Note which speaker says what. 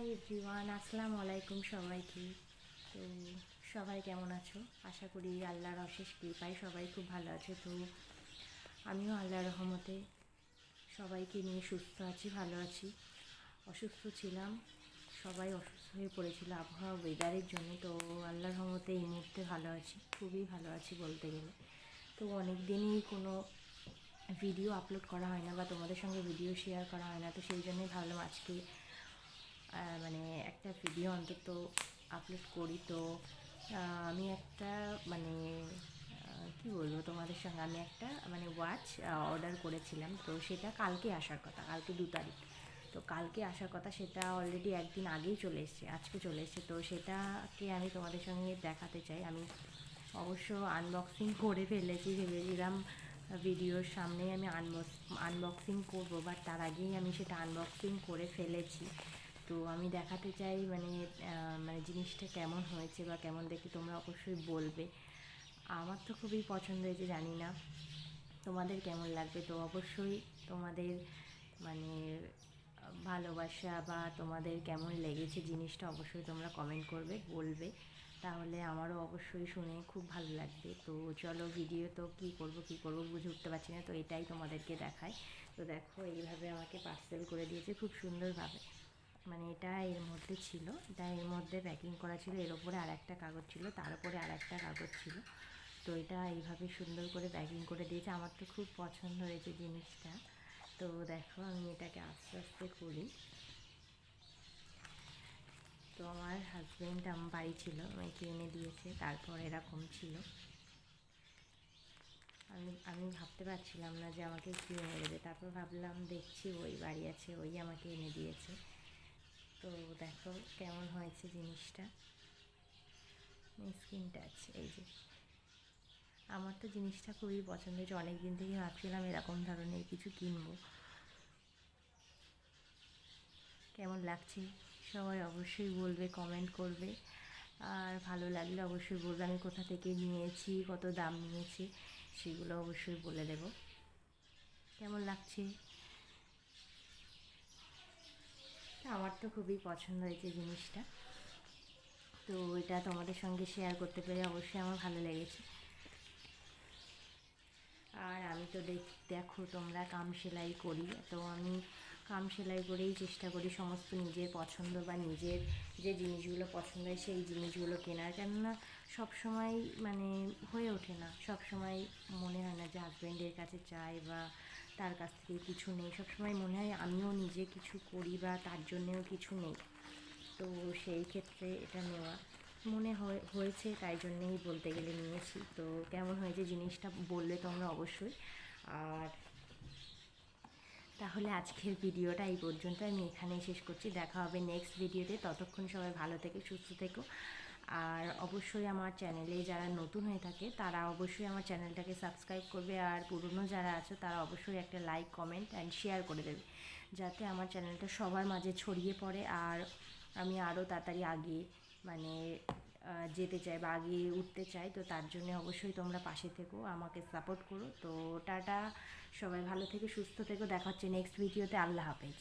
Speaker 1: Hi everyone, আসসালামু আলাইকুম সবাইকে। তো সবাই কেমন আছো? আশা করি আল্লাহর অশেষ কৃপায় সবাই খুব ভালো আছে। তো আমিও আল্লাহর রহমতে সবাইকে নিয়ে সুস্থ আছি, ভালো আছি। অসুস্থ ছিলাম, সবাই অসুস্থ হয়ে পড়েছিল আবহাওয়া ওয়েদারের জন্য। তো আল্লাহর রহমতে এই মুহূর্তে ভালো আছি, খুবই ভালো আছি বলতে গেলে। তো অনেক দিনই কোনো ভিডিও আপলোড করা হয় না বা তোমাদের সঙ্গে ভিডিও শেয়ার করা হয় না, তো সেই জন্যই ভাবলাম আজকে মানে একটা ভিডিও অন্তত আপলোড করি। তো আমি একটা মানে কী বলবো তোমাদের সঙ্গে, আমি একটা মানে ওয়াচ অর্ডার করেছিলাম। তো সেটা কালকে আসার কথা, কালকে 2 তারিখ। তো কালকে আসার কথা, সেটা অলরেডি একদিন আগেই চলে এসছে, আজকে চলে এসছে। তো সেটাকে আমি তোমাদের সঙ্গে দেখাতে চাই। আমি অবশ্য আনবক্সিং করে ফেলেছি, ভেবেছিলাম ভিডিওর সামনেই আমি আনবক্সিং করবো, বাট তার আগেই আমি সেটা আনবক্সিং করে ফেলেছি। তো আমি দেখাতে চাই মানে মানে জিনিসটা কেমন হয়েছে বা কেমন দেখে তোমরা অবশ্যই বলবে। আমার তো খুবই পছন্দ হয়েছে, জানি না তোমাদের কেমন লাগবে। তো অবশ্যই তোমাদের মানে ভালোবাসা বা তোমাদের কেমন লেগেছে জিনিসটা অবশ্যই তোমরা কমেন্ট করবে, বলবে, তাহলে আমারও অবশ্যই শুনে খুব ভালো লাগবে। তো চলো, ভিডিও তো কী করব বুঝে উঠতে পারছি না, তো এটাই তোমাদেরকে দেখায়। তো দেখো, এইভাবে আমাকে পার্সেল করে দিয়েছে খুব সুন্দরভাবে। মানে এটা এর মধ্যে ছিল, এটা এর মধ্যে প্যাকিং করা ছিল, এর ওপরে আর একটা কাগজ ছিল, তার উপরে আর একটা কাগজ ছিল। তো এটা এইভাবে সুন্দর করে প্যাকিং করে দিয়েছে, আমার তো খুব পছন্দ হয়েছে জিনিসটা। তো দেখো, আমি এটাকে আস্তে আস্তে করি। তো আমার হাজব্যান্ড আমার বাড়ি ছিল, আমাকে এনে দিয়েছে, তারপর এরকম ছিল। আমি ভাবতে পারছিলাম না যে আমাকে কী এনে দেবে, তারপর ভাবলাম দেখছি ওই বাড়ি আছে, ওই আমাকে এনে দিয়েছে। তো দেখো কেমন হয়েছে জিনিসটা, স্ক্রিন টাচ। এই যে, আমার তো জিনিসটা খুবই পছন্দ হয়েছে, অনেক দিন থেকে ভাবছিলাম এরকম ধরনের কিছু কিনবো। কেমন লাগছে সবাই অবশ্যই বলবে, কমেন্ট করবে। আর ভালো লাগলে অবশ্যই বলবে আমি কোথা থেকে নিয়েছি, কত দাম নিয়েছি, সেগুলো অবশ্যই বলে দেব। কেমন লাগছে? আমার তো খুবই পছন্দ হয়েছে জিনিসটা। তো এটা তোমাদের সঙ্গে শেয়ার করতে পেরে অবশ্যই আমার ভালো লেগেছে। আর আমি তো দেখো তোমরা কাম সেলাই করি, তো আমি কাম সেলাই করেই চেষ্টা করি সমস্ত নিজের পছন্দ বা নিজের যে জিনিসগুলো পছন্দ হয় সেই জিনিসগুলো কেনার। কেননা সবসময় মানে হয়ে ওঠে না, সবসময় মনে হয় না যে হাজব্যান্ডের কাছে চাই বা তার কাছ থেকে কিছু নেই, সবসময় মনে হয় আমিও নিজে কিছু করি বা তার জন্যেও কিছু নেই। তো সেই ক্ষেত্রে এটা নেওয়া মনে হয়েছে, তাই জন্যেই বলতে গেলে নিয়েছি। তো কেমন হয়েছে জিনিসটা বললে তোমরা অবশ্যই। আর তাহলে আজকের ভিডিওটা এই পর্যন্ত, আমি এখানেই শেষ করছি। দেখা হবে নেক্সট ভিডিওতে, ততক্ষণ সবাই ভালো থেকে সুস্থ থেকো। আর অবশ্যই আমার চ্যানেলে যারা নতুন হয়ে থাকে তারা অবশ্যই আমার চ্যানেলটাকে সাবস্ক্রাইব করবে, আর পুরনো যারা আছে তারা অবশ্যই একটা লাইক, কমেন্ট অ্যান্ড শেয়ার করে দেবে, যাতে আমার চ্যানেলটা সবার মাঝে ছড়িয়ে পড়ে আর আমি আরও তাড়াতাড়ি আগে মানে যেতে চাই বা আগে উঠতে চাই। তো তার জন্য অবশ্যই তোমরা পাশে থেকো, আমাকে সাপোর্ট করো। তো টাটা, সবাই ভালো থেকে সুস্থ থেকো, দেখা হচ্ছে নেক্সট ভিডিওতে। আল্লাহ হাফেজ।